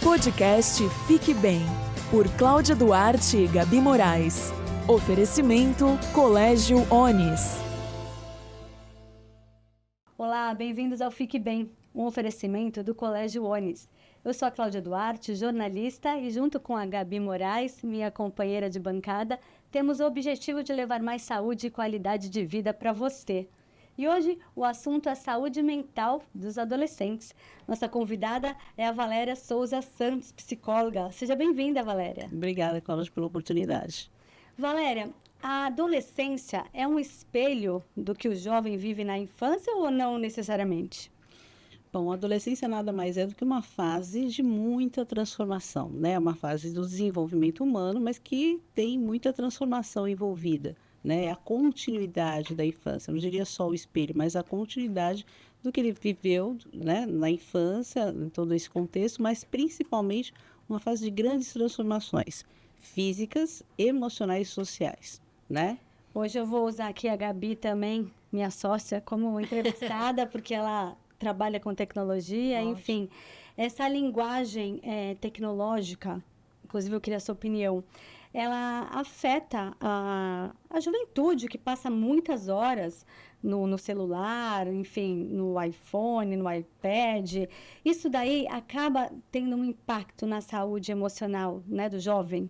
Podcast Fique Bem, por Cláudia Duarte e Gabi Moraes. Oferecimento Colégio Onis. Olá, bem-vindos ao Fique Bem, um oferecimento do Colégio Onis. Eu sou a Cláudia Duarte, jornalista, e junto com a Gabi Moraes, minha companheira de bancada, temos o objetivo de levar mais saúde e qualidade de vida para você. E hoje o assunto é saúde mental dos adolescentes. Nossa convidada é a Valéria Souza Santos, psicóloga. Seja bem-vinda, Valéria. Obrigada, Cláudia, pela oportunidade. Valéria, a adolescência é um espelho do que o jovem vive na infância ou não necessariamente? Bom, a adolescência nada mais é do que uma fase de muita transformação, né? Uma fase do desenvolvimento humano, mas que tem muita transformação envolvida, né? A continuidade da infância, eu não diria só o espelho, mas a continuidade do que ele viveu, né, na infância, em todo esse contexto, mas principalmente uma fase de grandes transformações físicas, emocionais e sociais, né? Hoje eu vou usar aqui a Gabi também, minha sócia, como entrevistada, porque ela trabalha com tecnologia, Ótimo. Enfim. Essa linguagem tecnológica, inclusive eu queria a sua opinião, ela afeta a juventude que passa muitas horas no celular, enfim, no iPhone, no iPad. Isso daí acaba tendo um impacto na saúde emocional, né, do jovem?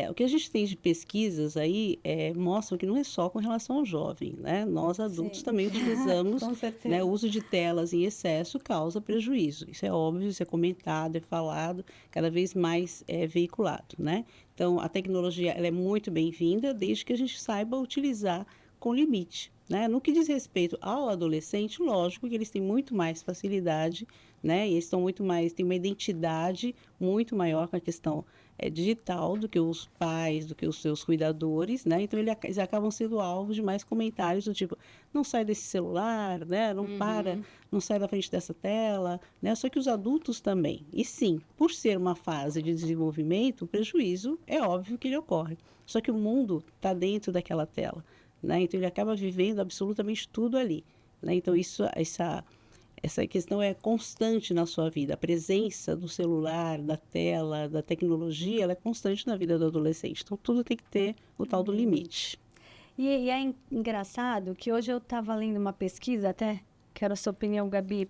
O que a gente tem de pesquisas aí mostram que não é só com relação ao jovem, né? Nós adultos Sim. também utilizamos, Com certeza. né? O uso de telas em excesso causa prejuízo. Isso é óbvio, isso é comentado, é falado, cada vez mais veiculado, né? Então, a tecnologia ela é muito bem-vinda, desde que a gente saiba utilizar com limite, né? No que diz respeito ao adolescente, lógico que eles têm muito mais facilidade, né? E eles estão muito mais, têm uma identidade muito maior com a questão digital do que os pais, do que os seus cuidadores, né? Então eles acabam sendo alvo de mais comentários do tipo, não sai desse celular, né? Não para, não sai da frente dessa tela, né? Só que os adultos também. E sim, por ser uma fase de desenvolvimento, o prejuízo é óbvio que ele ocorre. Só que o mundo está dentro daquela tela, né? Então ele acaba vivendo absolutamente tudo ali, né? Então essa questão é constante na sua vida. A presença do celular, da tela, da tecnologia, ela é constante na vida do adolescente. Então, tudo tem que ter o tal do limite. E é engraçado que hoje eu estava lendo uma pesquisa, até quero a sua opinião, Gabi,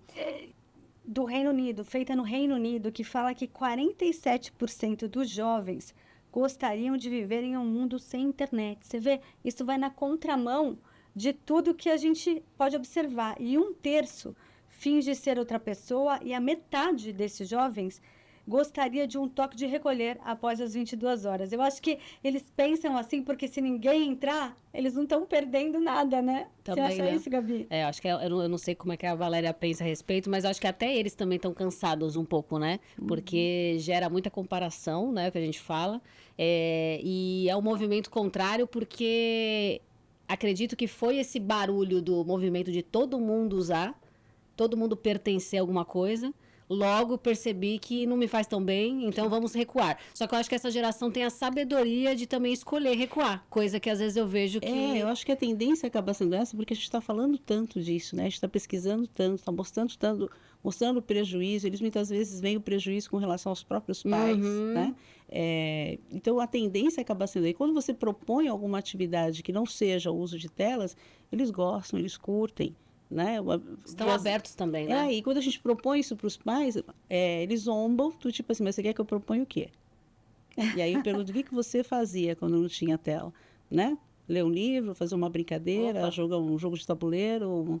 do Reino Unido, feita no Reino Unido, que fala que 47% dos jovens gostariam de viver em um mundo sem internet. Você vê, isso vai na contramão de tudo que a gente pode observar. E 1/3 finge ser outra pessoa e a metade desses jovens gostaria de um toque de recolher após as 22 horas. Eu acho que eles pensam assim porque se ninguém entrar, eles não estão perdendo nada, né? Também, Você acha né? isso, Gabi? Acho que eu não sei como é que a Valéria pensa a respeito, mas acho que até eles também estão cansados um pouco, né? Porque gera muita comparação, né? Que a gente fala. E é um movimento contrário porque acredito que foi esse barulho do movimento de todo mundo usar, todo mundo pertencer a alguma coisa. Logo percebi que não me faz tão bem, então vamos recuar. Só que eu acho que essa geração tem a sabedoria de também escolher recuar, coisa que às vezes eu vejo que... Eu acho que a tendência acaba sendo essa, porque a gente está falando tanto disso, né? A gente está pesquisando tanto, está mostrando tanto, mostrando o prejuízo. Eles muitas vezes veem o prejuízo com relação aos próprios pais, né? Então, a tendência acaba sendo aí. Quando você propõe alguma atividade que não seja o uso de telas, eles gostam, eles curtem. Né? Estão abertos também, né? E quando a gente propõe isso para os pais, eles zombam, do tipo assim, mas você quer que eu proponha o quê? E aí eu pergunto, o que você fazia quando não tinha tela? Né? Ler um livro, fazer uma brincadeira, jogar um jogo de tabuleiro,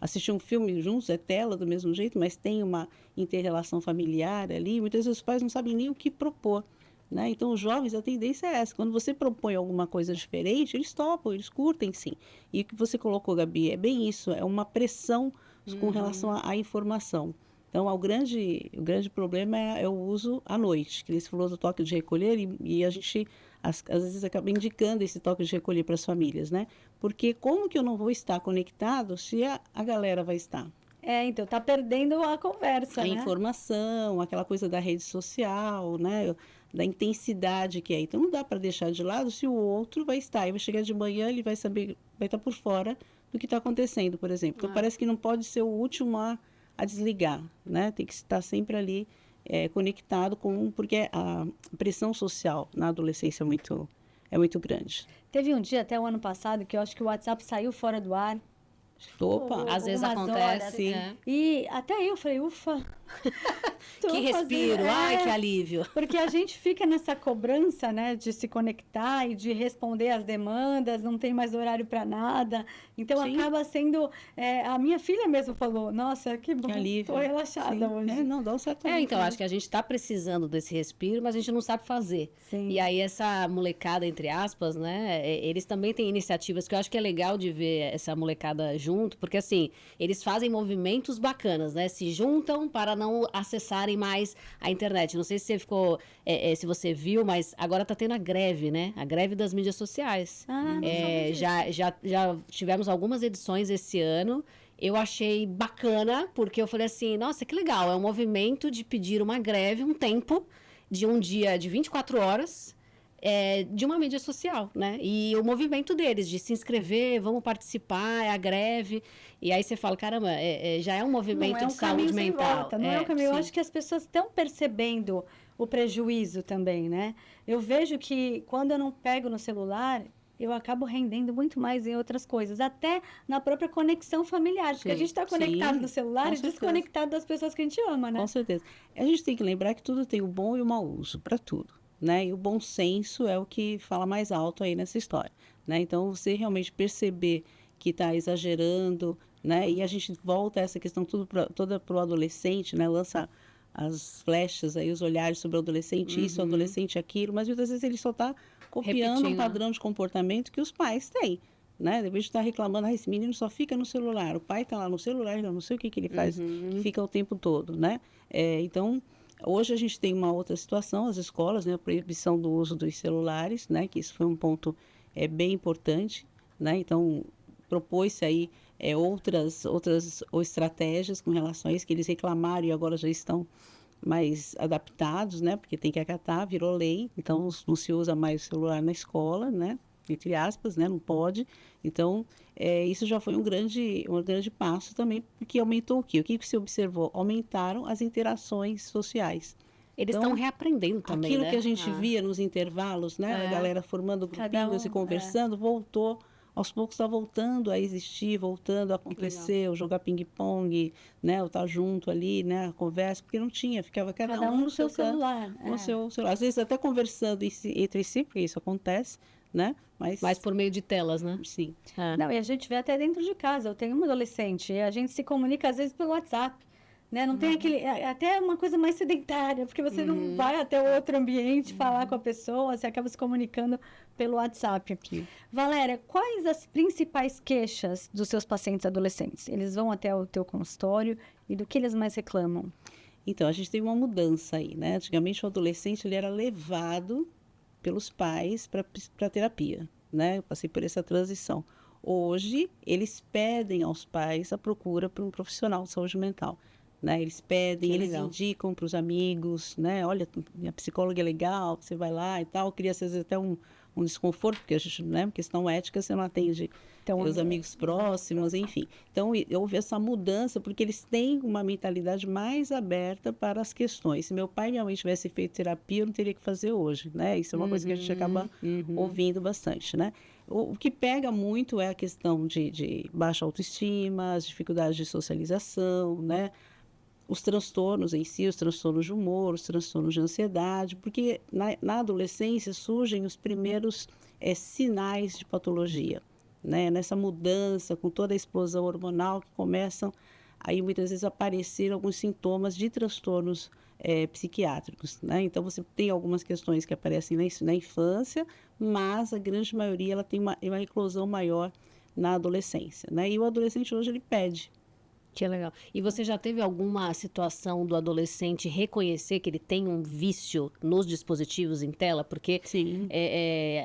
assistir um filme juntos, é tela do mesmo jeito, mas tem uma inter-relação familiar ali. Muitas vezes os pais não sabem nem o que propor. Né? Então, os jovens, a tendência é essa. Quando você propõe alguma coisa diferente, eles topam, eles curtem, sim. E o que você colocou, Gabi, é bem isso. É uma pressão com relação à informação. Então, o grande problema é o uso à noite. Que você falou do toque de recolher e a gente, às vezes, acaba indicando esse toque de recolher para as famílias, né? Porque como que eu não vou estar conectado se a galera vai estar? Então, tá perdendo a conversa, A né? informação, aquela coisa da rede social, né? Da intensidade que é. Então, não dá para deixar de lado se o outro vai estar. Ele vai chegar de manhã, ele vai saber, vai estar por fora do que está acontecendo, por exemplo. Então, parece que não pode ser o último a desligar, né? Tem que estar sempre ali conectado porque a pressão social na adolescência é muito grande. Teve um dia, até o ano passado, que eu acho que o WhatsApp saiu fora do ar. Opa! Às vezes Algumas acontece, horas. sim. né? E até eu falei, ufa. tô Que respiro, fazendo- ai, É, que alívio. Porque a gente fica nessa cobrança, né, de se conectar e de responder às demandas, não tem mais horário para nada. Então Sim. acaba sendo. A minha filha mesmo falou: Nossa, que bom, Que alívio. tô relaxada Sim. hoje. Não, dá um certo É, alívio, então, né? acho que a gente está precisando desse respiro, mas a gente não sabe fazer. Sim. E aí, essa molecada, entre aspas, né? Eles também têm iniciativas que eu acho que é legal de ver essa molecada junto, porque assim, eles fazem movimentos bacanas, né? Se juntam para não acessarem mais a internet. Não sei se você ficou, se você viu, mas agora tá tendo a greve, né? A greve das mídias sociais. Ah, não É, já tivemos algumas edições esse ano. Eu achei bacana, porque eu falei assim, nossa, que legal, é um movimento de pedir uma greve, um tempo, de um dia de 24 horas, de uma mídia social, né? E o movimento deles, de se inscrever, vamos participar, é a greve. E aí você fala, caramba, já é um movimento não é um de saúde caminho sem mental. volta, não é um caminho. Eu sim. acho que as pessoas estão percebendo o prejuízo também, né? Eu vejo que quando eu não pego no celular, eu acabo rendendo muito mais em outras coisas, até na própria conexão familiar, porque a Sim, gente está conectado sim, no celular com e certeza. desconectado das pessoas que a gente ama, né? Com certeza. A gente tem que lembrar que tudo tem o bom e o mau uso, para tudo, né? E o bom senso é o que fala mais alto aí nessa história, né? Então, você realmente perceber que está exagerando, né? E a gente volta a essa questão toda para o adolescente, né? Lança as flechas aí, os olhares sobre o adolescente, isso, o adolescente, aquilo, mas muitas vezes ele só está copiando Repetindo, um né? padrão de comportamento que os pais têm. Né? Depois de estar reclamando, esse menino só fica no celular, o pai está lá no celular, eu não sei o que ele faz, que fica o tempo todo, né? Então, hoje a gente tem uma outra situação, as escolas, né? A proibição do uso dos celulares, né? Que isso foi um ponto bem importante, né? Então, propôs-se aí outras ou estratégias com relação a isso, que eles reclamaram e agora já estão mais adaptados, né? Porque tem que acatar, virou lei, então não se usa mais o celular na escola, né? Entre aspas, né? Não pode. Então, isso já foi um grande passo também, porque aumentou o quê? O que você observou? Aumentaram as interações sociais. Eles Então, estão reaprendendo também, aquilo né? que a gente via nos intervalos, né? A galera formando Cada grupinhos e um, conversando, voltou. Aos poucos está voltando a existir, voltando a acontecer, o jogar ping-pong, né? O estar junto ali, né? A conversa, porque não tinha, ficava cada um no seu canto, celular. com o seu celular. Às vezes até conversando entre si, porque isso acontece, né? Mas por meio de telas, né? sim. É. Não, e a gente vê até dentro de casa. Eu tenho uma adolescente e a gente se comunica às vezes pelo WhatsApp. Né? Não tem aquele. Até uma coisa mais sedentária, porque você não vai até o outro ambiente falar com a pessoa, você acaba se comunicando pelo WhatsApp. Valéria, quais as principais queixas dos seus pacientes adolescentes? Eles vão até o teu consultório e do que eles mais reclamam? Então, a gente teve uma mudança aí, né? Antigamente, o adolescente ele era levado pelos pais para terapia, né? Eu passei por essa transição. Hoje, eles pedem aos pais a procura por um profissional de saúde mental. Né? Eles pedem, eles indicam para os amigos, né? Olha, minha psicóloga é legal, você vai lá e tal. Cria às vezes até um desconforto, porque a gente, né? Questão ética, você não atende os amigos próximos, enfim. Então, houve essa mudança, porque eles têm uma mentalidade mais aberta para as questões. Se meu pai e minha mãe tivessem feito terapia, eu não teria que fazer hoje, né? Isso é uma coisa que a gente acaba ouvindo bastante, né? O que pega muito é a questão de baixa autoestima, as dificuldades de socialização, né? Os transtornos em si, os transtornos de humor, os transtornos de ansiedade, porque na adolescência surgem os primeiros sinais de patologia, né? Nessa mudança, com toda a explosão hormonal, que começam aí muitas vezes a aparecer alguns sintomas de transtornos psiquiátricos, né? Então, você tem algumas questões que aparecem na infância, mas a grande maioria ela tem uma eclosão maior na adolescência, né? E o adolescente hoje ele pede. Que legal. E você já teve alguma situação do adolescente reconhecer que ele tem um vício nos dispositivos em tela? Porque Sim.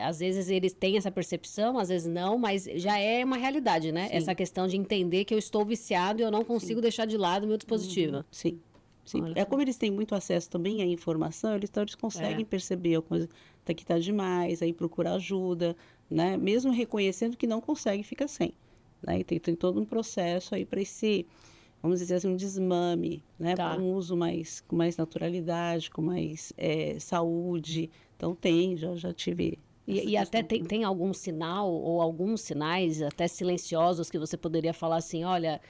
Às vezes eles têm essa percepção, às vezes não, mas já é uma realidade, né? Sim. Essa questão de entender que eu estou viciado e eu não consigo deixar de lado o meu dispositivo. Sim. Sim. Olha Como eles têm muito acesso também à informação, eles conseguem perceber a coisa que está demais, aí procurar ajuda, né? Mesmo reconhecendo que não consegue, fica sem. Né? E tem todo um processo aí para vamos dizer assim, um desmame, né? Tá. Um uso com mais naturalidade, com mais saúde. Então, já tive... E até tem algum sinal ou alguns sinais, até silenciosos, que você poderia falar assim, olha,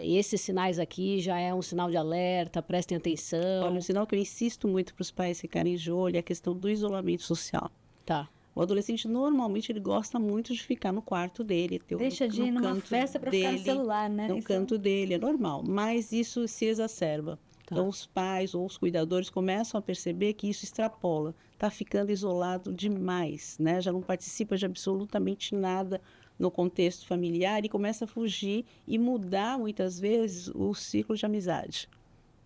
esses sinais aqui já é um sinal de alerta, prestem atenção. Olha, um sinal que eu insisto muito para os pais ficarem de olho é a questão do isolamento social. Tá. O adolescente, normalmente, ele gosta muito de ficar no quarto dele. Deixa de ir numa festa para ficar no celular, né? No canto dele, é normal. Mas isso se exacerba. Tá. Então, os pais ou os cuidadores começam a perceber que isso extrapola. Está ficando isolado demais, né? Já não participa de absolutamente nada no contexto familiar e começa a fugir e mudar, muitas vezes, o ciclo de amizade.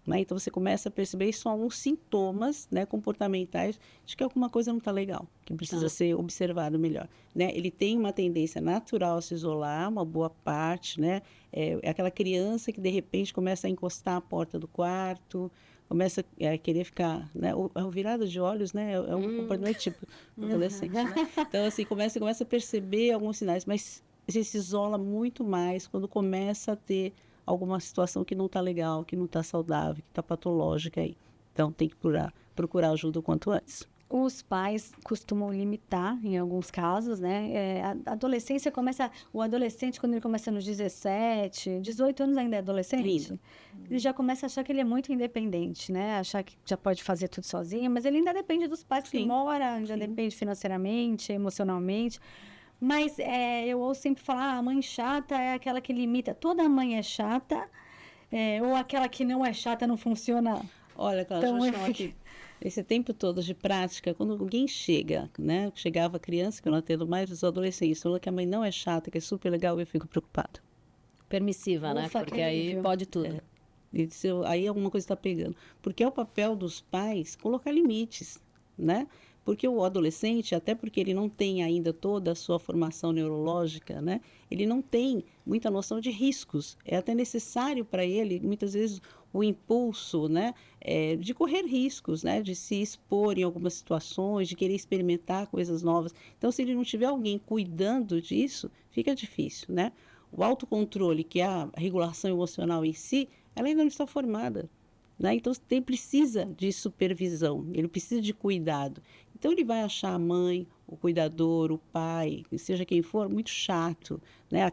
Né? Então, você começa a perceber isso são alguns sintomas, né, comportamentais de que alguma coisa não está legal, que precisa ser observado melhor. Né? Ele tem uma tendência natural a se isolar, uma boa parte, né? É aquela criança que, de repente, começa a encostar a porta do quarto, começa a querer ficar... Né? O virada de olhos, né, é um comportamento tipo do adolescente. Né? Então, assim, começa a perceber alguns sinais, mas a gente se isola muito mais quando começa a ter alguma situação que não está legal, que não está saudável, que está patológica aí. Então, tem que procurar ajuda o quanto antes. Os pais costumam limitar, em alguns casos, né? A adolescência começa... O adolescente, quando ele começa nos 17, 18 anos ainda é adolescente, Lindo. ele já começa a achar que ele é muito independente, né? Achar que já pode fazer tudo sozinho, mas ele ainda depende dos pais que Sim. mora, ainda depende financeiramente, emocionalmente. Mas eu ouço sempre falar, a mãe chata é aquela que limita. Toda mãe é chata, ou aquela que não é chata não funciona. Olha, Cláudia, Então, eu vou te falar aqui. Esse tempo todo de prática, quando alguém chega, né? Chegava criança, que eu não atendo mais, os adolescentes, falando que a mãe não é chata, que é super legal, eu fico preocupada. Permissiva, né? Ufa, Porque que aí alívio. pode tudo. E aí alguma coisa está pegando. Porque é o papel dos pais colocar limites, né? Porque o adolescente, até porque ele não tem ainda toda a sua formação neurológica, né? Ele não tem muita noção de riscos. É até necessário para ele, muitas vezes, o impulso, né? De correr riscos, né? De se expor em algumas situações, de querer experimentar coisas novas. Então, se ele não tiver alguém cuidando disso, fica difícil, né? O autocontrole, que é a regulação emocional em si, ela ainda não está formada. Né? Então, precisa de supervisão, ele precisa de cuidado. Então, ele vai achar a mãe, o cuidador, o pai, seja quem for, muito chato. Né?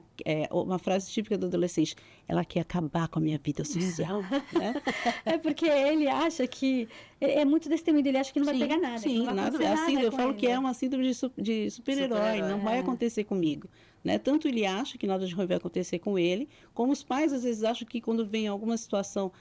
Uma frase típica do adolescente, ela quer acabar com a minha vida social. Né? É porque ele acha que... É muito destemido, ele acha que não vai pegar nada. Sim, que não vai nada. acontecer Assim, nada eu com falo ele. que é uma síndrome de super-herói, não vai acontecer comigo. Né? Tanto ele acha que nada de ruim vai acontecer com ele, como os pais às vezes acham que quando vem alguma situação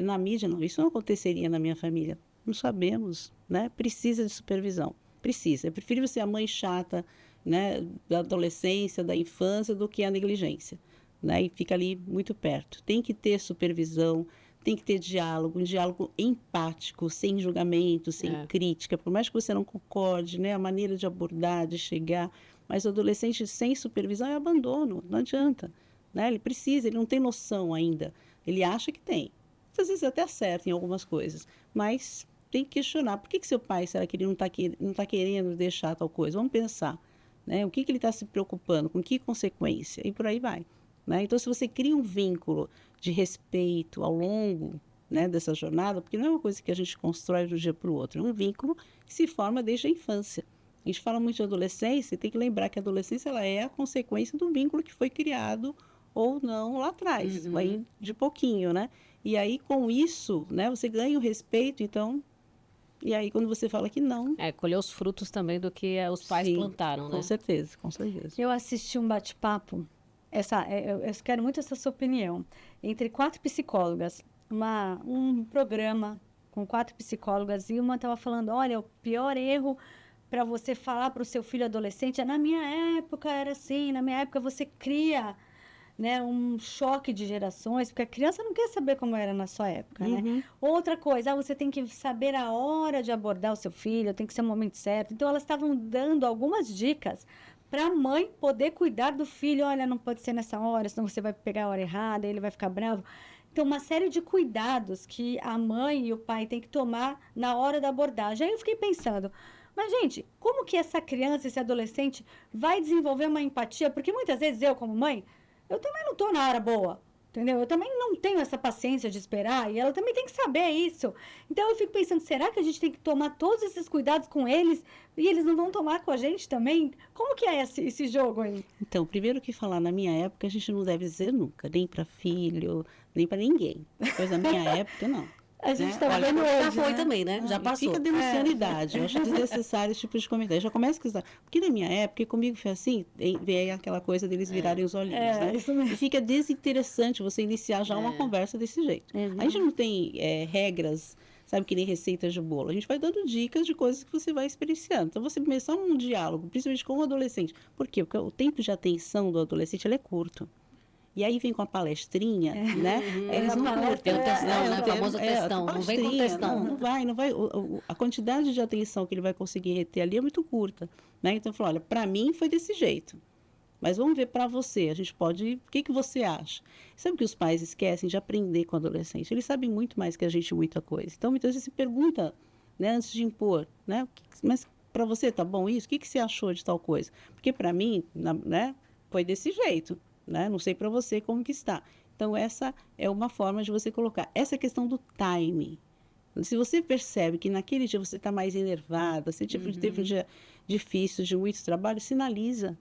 na mídia, não, isso não aconteceria na minha família. Não sabemos, né? Precisa de supervisão, precisa. É preferível ser a mãe chata, né, da adolescência, da infância, do que a negligência. Né? E fica ali muito perto. Tem que ter supervisão, tem que ter diálogo, um diálogo empático, sem julgamento, sem crítica, por mais que você não concorde, né, a maneira de abordar, de chegar, mas o adolescente sem supervisão é abandono, não adianta. Né? Ele precisa, ele não tem noção ainda, ele acha que tem. Às vezes até acerta em algumas coisas, mas tem que questionar. Por que seu pai, será que ele não está querendo deixar tal coisa? Vamos pensar. Né? O que ele está se preocupando, com que consequência? E por aí vai. Né? Então, se você cria um vínculo de respeito ao longo, né, dessa jornada, porque não é uma coisa que a gente constrói de um dia para o outro, é um vínculo que se forma desde a infância. A gente fala muito de adolescência e tem que lembrar que a adolescência ela é a consequência do vínculo que foi criado ou não lá atrás, vai de pouquinho, né? E aí, com isso, né, você ganha o respeito, então... E aí, quando você fala que não... Colher os frutos também do que os pais plantaram, né? Com certeza, com certeza. Eu assisti um bate-papo, eu quero muito essa sua opinião, entre 4 psicólogas, um programa com 4 psicólogas, e uma estava falando, olha, o pior erro para você falar para o seu filho adolescente na minha época era assim, na minha época você cria... Né, um choque de gerações, porque a criança não quer saber como era na sua época, né? Outra coisa, você tem que saber a hora de abordar o seu filho, tem que ser o momento certo. Então, elas estavam dando algumas dicas para a mãe poder cuidar do filho. Olha, não pode ser nessa hora, senão você vai pegar a hora errada, ele vai ficar bravo. Então, uma série de cuidados que a mãe e o pai têm que tomar na hora da abordagem. Aí eu fiquei pensando... Mas, gente, como que essa criança, esse adolescente vai desenvolver uma empatia? Porque muitas vezes eu, como mãe... Eu também não estou na hora boa. Entendeu? Eu também não tenho essa paciência de esperar e ela também tem que saber isso. Então eu fico pensando, será que a gente tem que tomar todos esses cuidados com eles e eles não vão tomar com a gente também? Como que é esse jogo aí? Então, primeiro que falar, na minha época, a gente não deve dizer nunca, nem para filho, nem para ninguém. Pois na minha época, não. A gente tá Olha, vendo hoje, Já foi né? também, né? Já E passou. fica denunciando idade. Eu acho desnecessário esse tipo de comentário. Já começa a quiser. Porque na minha época, e comigo foi assim, vem aquela coisa deles virarem os olhinhos, né? Isso mesmo. E fica desinteressante você iniciar já uma conversa desse jeito. A gente não tem regras, sabe, que nem receitas de bolo. A gente vai dando dicas de coisas que você vai experienciando. Então, você começar um diálogo, principalmente com o adolescente. Por quê? Porque o tempo de atenção do adolescente ele é curto. E aí vem com a palestrinha, né? Eles não curtem. Tem o textão, né? O famoso textão. Não vem com palestrinha, textão. Não vai. A quantidade de atenção que ele vai conseguir reter ali é muito curta, né? Então, eu falo, olha, para mim foi desse jeito. Mas vamos ver para você. A gente pode... O que você acha? Sabe que os pais esquecem de aprender com o adolescente? Eles sabem muito mais que a gente muita coisa. Então, muitas vezes se pergunta, né, antes de impor, né? Mas para você tá bom isso? O que você achou de tal coisa? Porque para mim, né, foi desse jeito. Né? Não sei para você como que está. Então, essa é uma forma de você colocar. Essa questão do time. Se você percebe que naquele dia você está mais enervada, você teve um dia difícil, de muito trabalho, sinaliza.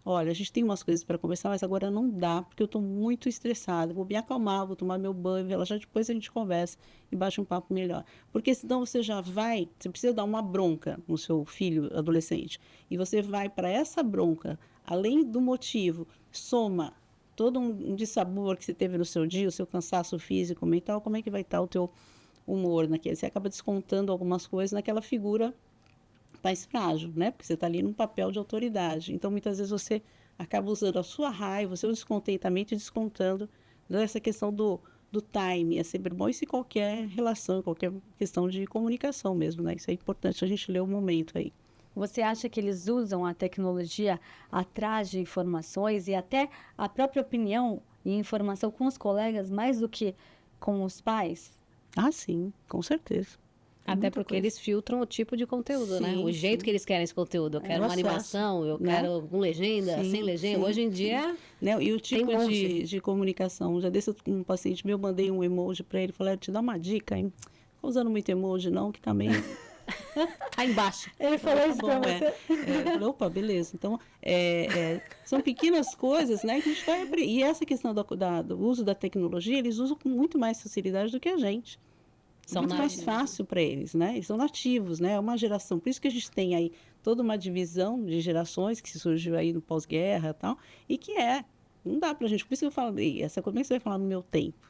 Olha, a gente tem umas coisas para conversar, mas agora não dá, porque eu estou muito estressada. Vou me acalmar, vou tomar meu banho, relaxar, depois a gente conversa e bate um papo melhor. Porque senão você você precisa dar uma bronca no seu filho adolescente. E você vai para essa bronca, além do motivo, soma todo um dissabor que você teve no seu dia, o seu cansaço físico, mental, como é que vai estar o teu humor naquele? Você acaba descontando algumas coisas naquela figura mais frágil, né? Porque você está ali num papel de autoridade. Então, muitas vezes você acaba usando a sua raiva, o seu descontentamento e descontando nessa questão do time. É sempre bom isso em qualquer relação, qualquer questão de comunicação mesmo, né? Isso é importante a gente ler o momento aí. Você acha que eles usam a tecnologia atrás de informações e até a própria opinião e informação com os colegas mais do que com os pais? Ah, sim, com certeza. Até Muita porque coisa. eles filtram o tipo de conteúdo, né? Sim, O jeito sim. que eles querem esse conteúdo. Eu quero o uma acesso, animação, eu né? quero com legenda, Sim, sem legenda. sim, Hoje em dia, Né? E o Tem tipo um monte. de comunicação. Já desse um paciente meu, eu mandei um emoji para ele, falei, te dá uma dica, hein? Não tô usando muito emoji não, que tá meio... tá embaixo. Ele falou isso pra Bom, você? eu falei, opa, beleza. Então, são pequenas coisas, né, que a gente vai abrir. E essa questão do uso da tecnologia, eles usam com muito mais facilidade do que a gente. São Muito mais nativos. fácil para eles, né? Eles são nativos, né? É uma geração. Por isso que a gente tem aí toda uma divisão de gerações que surgiu aí no pós-guerra e tal, e que não dá pra gente. Por isso que eu falei, como é que você vai falar no meu tempo?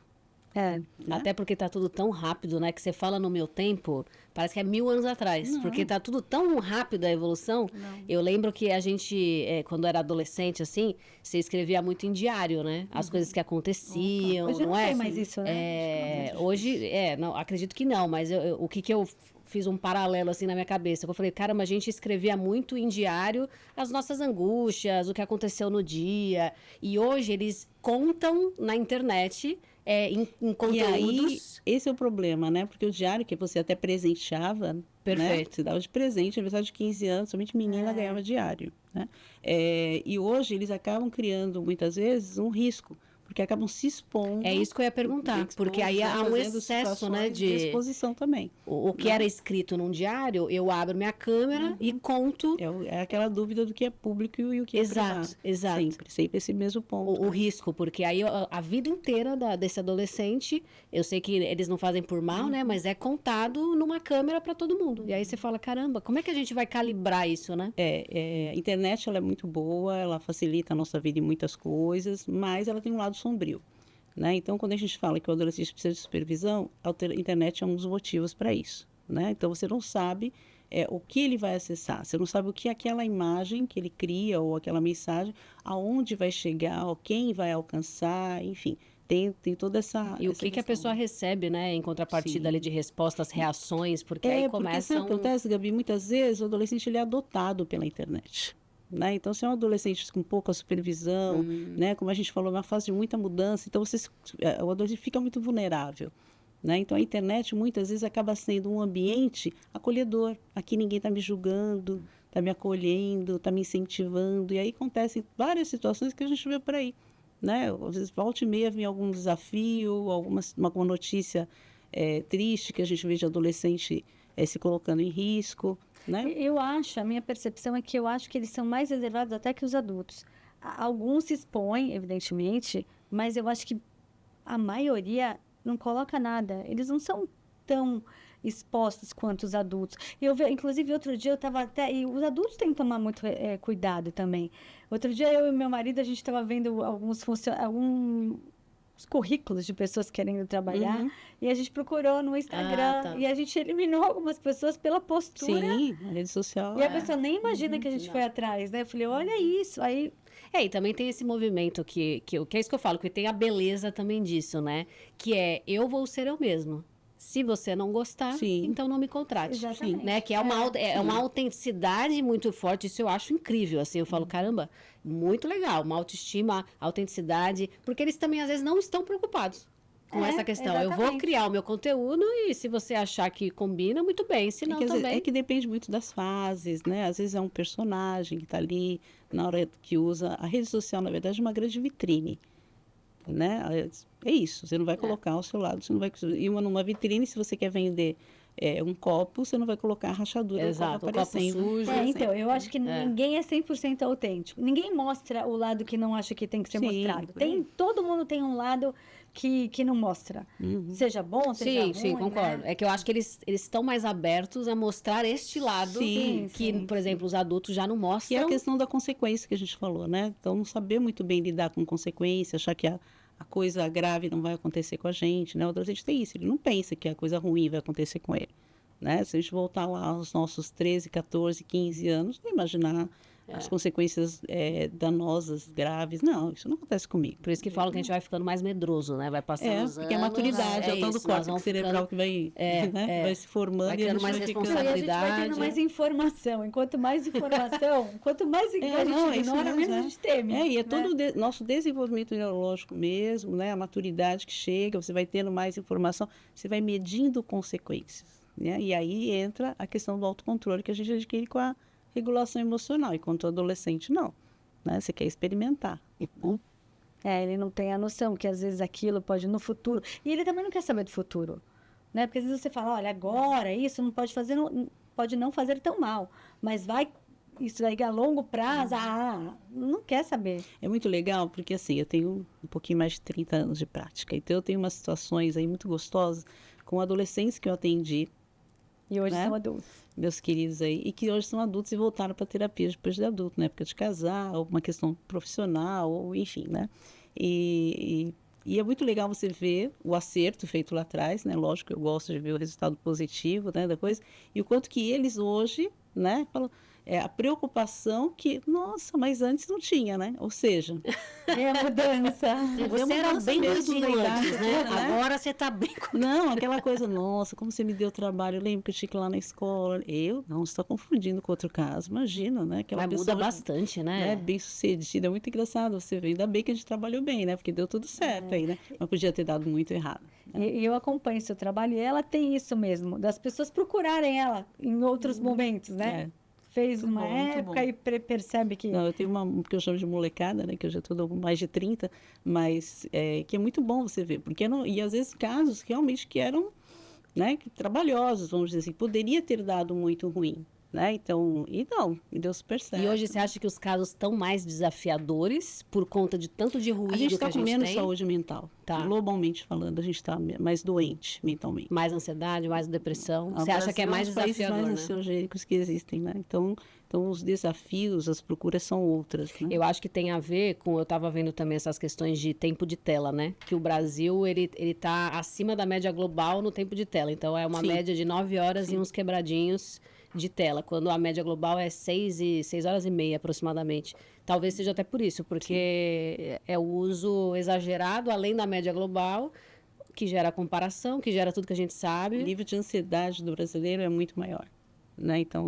É. Né? Até porque tá tudo tão rápido, né? Que você fala no meu tempo, parece que é 1000 anos atrás. Não. Porque tá tudo tão rápido a evolução. Eu lembro que a gente, quando era adolescente, assim, você escrevia muito em diário, né? As coisas que aconteciam, Hoje não é? tem mais isso, né? Hoje, não, acredito que não, mas o que eu fiz um paralelo assim na minha cabeça. Eu falei, caramba, a gente escrevia muito em diário as nossas angústias, o que aconteceu no dia. E hoje eles contam na internet em E aí, conteúdos. esse é o problema, né? Porque o diário que você até presenteava, Perfeito. né? Você dava de presente, aniversário de 15 anos, somente menina ganhava diário, né? E hoje eles acabam criando, muitas vezes, um risco, porque acabam se expondo. É isso que eu ia perguntar, porque aí há um fazendo excesso, né, situações de exposição também. O que era escrito num diário, eu abro minha câmera e conto É aquela dúvida do que é público e o que é Exato, privado. exato. Sempre esse mesmo ponto. o risco, porque aí a vida inteira desse adolescente, eu sei que eles não fazem por mal, né, mas é contado numa câmera para todo mundo. E aí você fala, caramba, como é que a gente vai calibrar isso, né? A internet ela é muito boa, ela facilita a nossa vida em muitas coisas, mas ela tem um lado sombrio, né? Então, quando a gente fala que o adolescente precisa de supervisão, a internet é um dos motivos para isso, né? Então, você não sabe o que ele vai acessar, você não sabe o que aquela imagem que ele cria ou aquela mensagem, aonde vai chegar, ou quem vai alcançar, enfim, tem toda essa... E o essa que a questão. pessoa recebe, né, em contrapartida Sim. ali de respostas, reações, porque aí Porque sabe começam... o que acontece, Gabi? Muitas vezes o adolescente ele é adotado pela internet. Né? Então, se é um adolescente com pouca supervisão, né? Como a gente falou, uma fase de muita mudança, então o adolescente fica muito vulnerável. Né? Então, a internet muitas vezes acaba sendo um ambiente acolhedor. Aqui ninguém está me julgando, está me acolhendo, está me incentivando. E aí acontecem várias situações que a gente vê por aí. né? Às vezes, volta e meia, vem algum desafio, alguma notícia triste que a gente vê de adolescente se colocando em risco, né? Eu acho, a minha percepção é que eu acho que eles são mais reservados até que os adultos. Alguns se expõem, evidentemente, mas eu acho que a maioria não coloca nada. Eles não são tão expostos quanto os adultos. Inclusive, outro dia eu estava até... E os adultos têm que tomar muito cuidado também. Outro dia, eu e meu marido, a gente estava vendo alguns currículos de pessoas querendo trabalhar, e a gente procurou no Instagram, e a gente eliminou algumas pessoas pela postura. Sim, a rede social. E a pessoa nem imagina que a gente foi atrás, né? Eu falei, olha isso. Aí, E também tem esse movimento que é isso que eu falo, que tem a beleza também disso, né? Que é, eu vou ser eu mesmo. Se você não gostar, Sim. então não me contrate. Exatamente. Né? Que é uma autenticidade muito forte, isso eu acho incrível, assim, eu falo, caramba, muito legal, uma autoestima, autenticidade, porque eles também, às vezes, não estão preocupados com essa questão. Eu vou exatamente. criar o meu conteúdo e se você achar que combina, muito bem, se não, também... É que depende muito das fases, né? Às vezes é um personagem que está ali na hora que usa. A rede social, na verdade, é uma grande vitrine, né? É isso, você não vai colocar ao seu lado, você não vai ir numa vitrine, se você quer vender um copo, você não vai colocar a rachadura do Exato, copo o copo aparecendo. sujo. então, eu acho que ninguém é 100% autêntico. Ninguém mostra o lado que não acha que tem que ser Sim, mostrado. por aí. Todo mundo tem um lado que não mostra. Seja bom, seja ruim, Sim, concordo. né? É que eu acho que eles estão mais abertos a mostrar este lado Sim, que, por exemplo, os adultos já não Que mostram. é a questão da consequência que a gente falou, né? Então, não saber muito bem lidar com consequência, achar que a coisa grave não vai acontecer com a gente, né? O adolescente tem isso, ele não pensa que a coisa ruim vai acontecer com ele, né? Se a gente voltar lá aos nossos 13, 14, 15 anos, não imaginar as consequências danosas, graves. Não, isso não acontece comigo. Por isso que falam que a gente vai ficando mais medroso, né? Vai passando os Porque é a anos, maturidade, é o tal do isso, nós córtex vamos cerebral ficando- que vai, vai se formando Vai e a criando gente mais vai ficando... E a gente vai responsabilidade. tendo mais informação. Enquanto mais informação, quanto mais a gente não, é isso ignora, mesmo, menos a gente teme. E é né? todo o nosso desenvolvimento neurológico mesmo, né? A maturidade que chega, você vai tendo mais informação, você vai medindo consequências, né? E aí entra a questão do autocontrole que a gente adquire com a regulação emocional. Enquanto adolescente, não, né? Você quer experimentar. Ele não tem a noção que às vezes aquilo pode no futuro. E ele também não quer saber do futuro. Né? Porque às vezes você fala, olha, agora isso não pode fazer, pode não fazer tão mal. Mas isso aí a longo prazo, não quer saber. É muito legal porque, assim, eu tenho um pouquinho mais de 30 anos de prática. Então, eu tenho umas situações aí muito gostosas com adolescentes que eu atendi, E hoje né? são adultos. Meus queridos aí, e que hoje são adultos e voltaram para terapia depois de adulto, na época de casar, ou uma questão profissional, ou enfim, né? E é muito legal você ver o acerto feito lá atrás, né? Lógico que eu gosto de ver o resultado positivo, né, da coisa, e o quanto que eles hoje, né, falam, a preocupação que, nossa, mas antes não tinha, né? Ou seja... É a mudança. Você era bem mesmo doidinho da antes, idade, né? né? Agora você tá bem... Não, aquela coisa, nossa, como você me deu trabalho. Eu lembro que eu tinha que ir lá na escola. Não, você está confundindo com outro caso. Imagina, né? Aquela Mas pessoa muda bastante, né? bem sucedida. É muito engraçado você ver. Ainda bem que a gente trabalhou bem, né? Porque deu tudo certo aí, né? Mas podia ter dado muito errado. E eu acompanho seu trabalho e ela tem isso mesmo, das pessoas procurarem ela em outros momentos, né? Fez Muito uma bom, muito época bom. e percebe que... Não, eu tenho uma que eu chamo de molecada, né? Que eu já estou com mais de 30, mas que é muito bom você ver. Porque e às vezes casos realmente que eram, né, trabalhosos, vamos dizer assim. Poderia ter dado muito ruim, né? Então, e deu super certo. E hoje você acha que os casos estão mais desafiadores por conta de tanto de ruído A gente que está a com gente menos tem? saúde mental. Tá. Globalmente falando, a gente está mais doente mentalmente. Mais ansiedade, mais depressão? Você O acha que é Brasil mais um dos países desafiador, mais né? ansiogênicos que existem, né? Então, os desafios, as procuras são outras, né? Eu acho que tem a ver com, eu estava vendo também essas questões de tempo de tela, né? Que o Brasil, ele tá acima da média global no tempo de tela. Então, é uma Sim. média de 9 horas e uns quebradinhos de tela, quando a média global é 6 horas e meia, aproximadamente. Talvez seja até por isso, porque é o uso exagerado, além da média global, que gera comparação, que gera tudo que a gente O sabe. nível de ansiedade do brasileiro é muito maior, né? Então,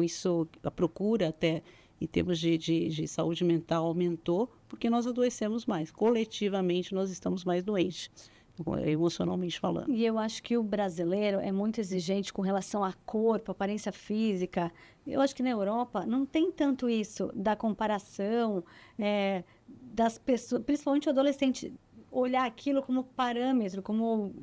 a procura até em termos de saúde mental aumentou, porque nós adoecemos mais. Coletivamente, nós estamos mais doentes, emocionalmente falando. E eu acho que o brasileiro é muito exigente com relação a corpo, aparência física. Eu acho que na Europa não tem tanto isso da comparação, das pessoas, principalmente o adolescente, olhar aquilo como parâmetro, como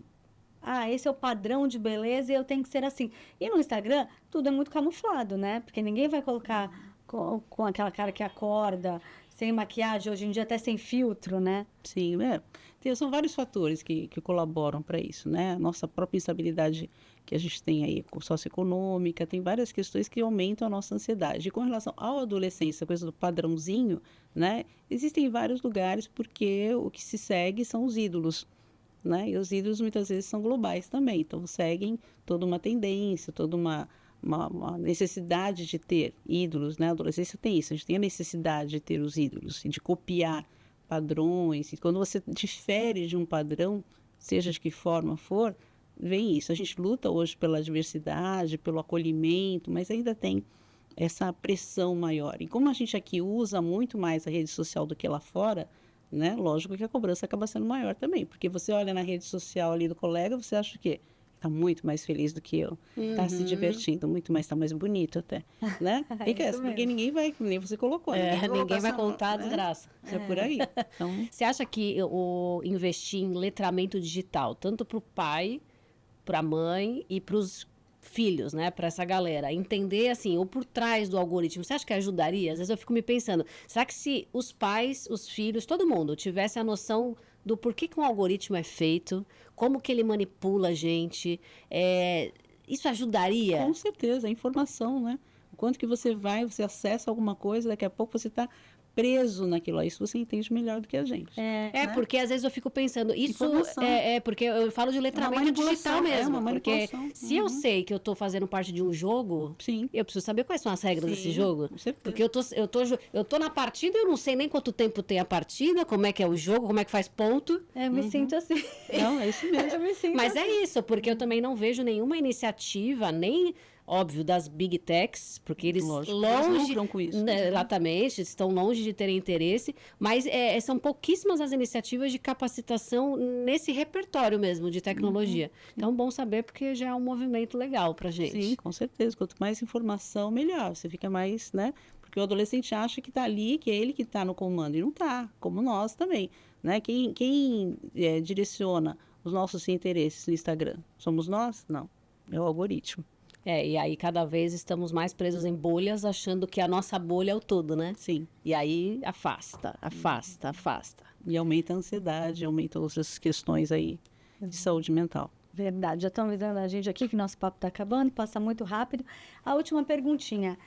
esse é o padrão de beleza e eu tenho que ser assim. E no Instagram, tudo é muito camuflado, né? Porque ninguém vai colocar com aquela cara que acorda, sem maquiagem, hoje em dia até sem filtro, né? Sim, são vários fatores que colaboram para isso, né? A nossa própria instabilidade que a gente tem aí, socioeconômica, tem várias questões que aumentam a nossa ansiedade. E com relação ao adolescente, essa coisa do padrãozinho, né? Existem vários lugares porque o que se segue são os ídolos, né? E os ídolos muitas vezes são globais também, então seguem toda uma tendência, toda uma necessidade de ter ídolos, né? A adolescência tem isso, a gente tem a necessidade de ter os ídolos e de copiar padrões. E quando você difere de um padrão, seja de que forma for, vem isso. A gente luta hoje pela diversidade, pelo acolhimento, mas ainda tem essa pressão maior. E como a gente aqui usa muito mais a rede social do que lá fora, né? Lógico que a cobrança acaba sendo maior também, porque você olha na rede social ali do colega, você acha que está muito mais feliz do que eu, está se divertindo muito mais, está mais bonito até, né? Porque ninguém vai, nem você colocou, ninguém vai contar a desgraça. É por aí. Então, você acha que o investir em letramento digital, tanto para o pai, para a mãe e para os filhos, né, para essa galera, entender assim, ou por trás do algoritmo, você acha que ajudaria? Às vezes eu fico me pensando, será que se os pais, os filhos, todo mundo tivesse a noção do porquê que um algoritmo é feito, como que ele manipula a gente, isso ajudaria? Com certeza, a informação, né? O quanto que você acessa alguma coisa, daqui a pouco você está preso naquilo, isso você entende melhor do que a gente. Né? Porque às vezes eu fico pensando, isso porque eu falo de letramento digital mesmo, porque se eu sei que eu estou fazendo parte de um jogo, sim, eu preciso saber quais são as regras desse jogo, com certeza. porque eu tô na partida e eu não sei nem quanto tempo tem a partida, como é que é o jogo, como é que faz ponto. Eu me sinto assim. Não, é isso mesmo. Eu me sinto Mas assim. é isso, porque eu também não vejo nenhuma iniciativa, nem óbvio, das big techs, porque eles longe, com isso. Exatamente, estão longe de terem interesse, mas são pouquíssimas as iniciativas de capacitação nesse repertório mesmo de tecnologia. Então, bom saber, porque já é um movimento legal pra gente. Sim, com certeza. Quanto mais informação, melhor. Você fica mais, né? Porque o adolescente acha que está ali, que é ele que está no comando, e não está, como nós também, né? Quem direciona os nossos interesses no Instagram? Somos nós? Não, é o algoritmo. E aí cada vez estamos mais presos em bolhas, achando que a nossa bolha é o todo, né? Sim. E aí afasta. E aumenta a ansiedade, aumenta outras questões aí de saúde mental. Verdade, já estão avisando a gente aqui que nosso papo está acabando, passa muito rápido. A última perguntinha.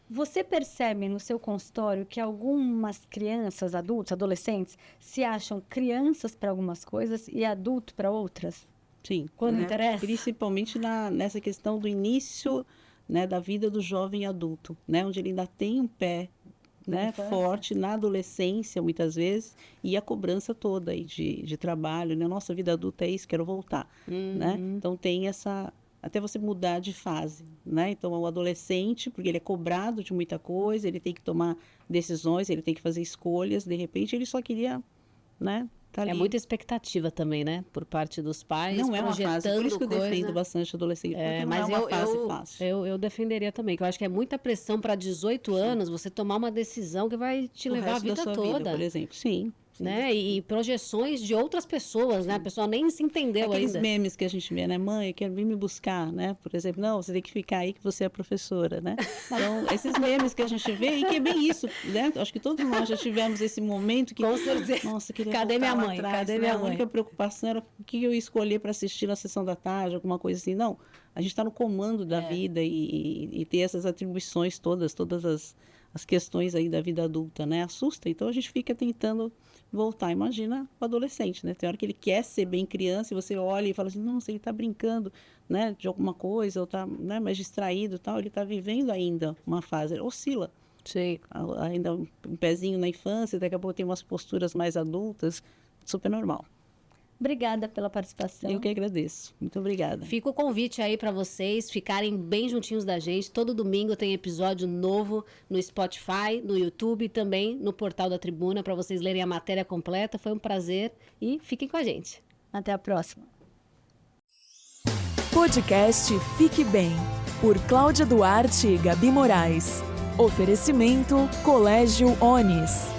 Você percebe no seu consultório que algumas crianças, adultos, adolescentes, se acham crianças para algumas coisas e adulto para outras? Sim. Quando interessa? Principalmente nessa questão do início, né, da vida do jovem adulto, né, onde ele ainda tem um pé, né, forte na adolescência, muitas vezes, e a cobrança toda aí de trabalho, né, nossa vida adulta é isso, quero voltar, né? Então tem essa, até você mudar de fase, né? Então o adolescente, porque ele é cobrado de muita coisa, ele tem que tomar decisões, ele tem que fazer escolhas, de repente ele só queria, né? É muita expectativa também, né? Por parte dos pais, não é uma fase, por isso que eu defendo bastante adolescente, porque não é uma fase fácil. Eu defenderia também, que eu acho que é muita pressão para 18 anos você tomar uma decisão que vai te levar a vida toda. Por exemplo, sim. Né? E projeções de outras pessoas, né? A pessoa nem se entendeu ainda. Aqueles memes que a gente vê, né? Mãe, eu quero vir me buscar, né? Por exemplo, não, você tem que ficar aí que você é professora, né? Então, esses memes que a gente vê, e que é bem isso, né? Acho que todos nós já tivemos esse momento que... Com certeza. Nossa, queria Cadê minha mãe? Atrás, Cadê né? minha A mãe? única preocupação era o que eu ia escolher para assistir na sessão da tarde, alguma coisa assim. Não, a gente está no comando da vida e ter essas atribuições todas as questões aí da vida adulta, né? Assusta. Então, a gente fica tentando voltar. Imagina o adolescente, né? Tem hora que ele quer ser bem criança e você olha e fala assim, nossa, ele está brincando, né, de alguma coisa, ou está, né, mais distraído e tal. Ele está vivendo ainda uma fase, ele oscila. Sim. Ainda um pezinho na infância, daqui a pouco tem umas posturas mais adultas, super normal. Obrigada pela participação. Eu que agradeço. Muito obrigada. Fica o convite aí para vocês ficarem bem juntinhos da gente. Todo domingo tem episódio novo no Spotify, no YouTube e também no portal da Tribuna para vocês lerem a matéria completa. Foi um prazer e fiquem com a gente. Até a próxima. Podcast Fique Bem, por Cláudia Duarte e Gabi Moraes. Oferecimento Colégio Onis.